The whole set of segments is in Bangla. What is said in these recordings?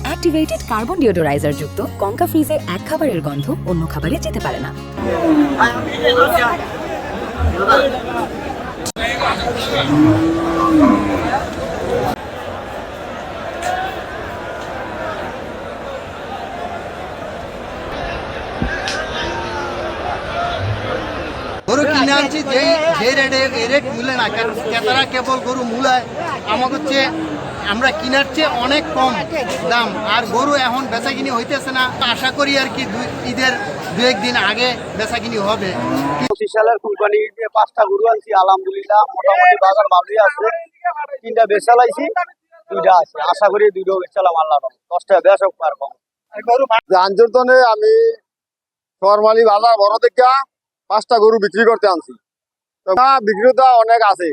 অ্যাক্টিভেটেড কার্বন ডিওডোরাইজার যুক্ত কঙ্কা ফ্রিজের এক খাবারের গন্ধ অন্য খাবারে যেতে পারে না। গরু কিনে আনছি যে রেট মূল্যে না, ক্রেতারা কেবল গরু মূলায় আমাকে হচ্ছে আমরা কিনার চেয়ে অনেক কম দাম, আর গরু এখন বেচাকিনি হইতেছে না। আশা করি আর কি ঈদের দু একদিন আগে বেচাকিনি হবে। 25 সালের কোরবানি দিয়ে 5টা গরু আনছি, আলহামদুলিল্লাহ মোটামুটি বাজার ভালোই আছে। 3টা বেচা লাইছি, 2টা আছে, আশা করি 2টাও বেচালাম আল্লাহ। 10টা বেচ হোক আর কম। আঞ্চলতনে আমি শহরমালি বাজার বড় থেকে 5টা গরু বিক্রি করতে আনছি। বিক্রেতা অনেক আছে,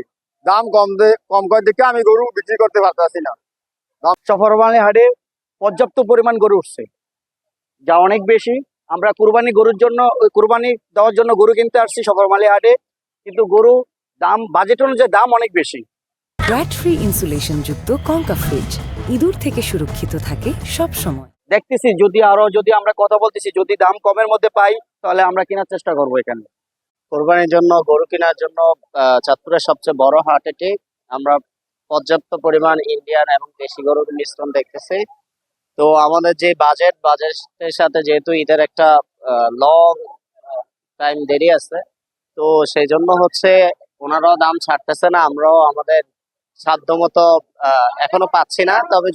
দাম কম করে দেখে আমি গরু বিক্রি করতে পারতেছি না। সফরমালি হাটে পর্যাপ্ত পরিমাণ গরু উঠছে, যা অনেক বেশি। আমরা কুরবানি গরুর জন্য কুরবানি দেওয়ার জন্য গরু কিনতে আসছি সফরমালি হাটে, কিন্তু গরু দাম বাজেট অনুযায়ী দাম অনেক বেশি। ব্র্যাড ফ্রি ইনসুলেশন যুক্ত কঙ্কা ফ্রিজ ইঁদুর থেকে সুরক্ষিত থাকে সব সময়। দেখতেছি যদি আমরা কথা বলতেছি, যদি দাম কমের মধ্যে পাই তাহলে আমরা কেনার চেষ্টা করবো। এখানে কোরবানির জন্য গরু কেনার জন্য চাঁদপুরের সবচেয়ে বড় হাট এটি। আমরা পর্যাপ্ত পরিমাণ ইন্ডিয়ান এবং দেশি গরুর মিশ্রণ দেখতেছি। তো আমাদের যে বাজেটের সাথে যেহেতু ঈদের একটা লং টাইম দেরি আছে, তো সেই জন্য হচ্ছে ওনারাও দাম ছাড়তেছে না, আমরাও আমাদের সাধ্য মতো এখনো পাচ্ছি না। তবে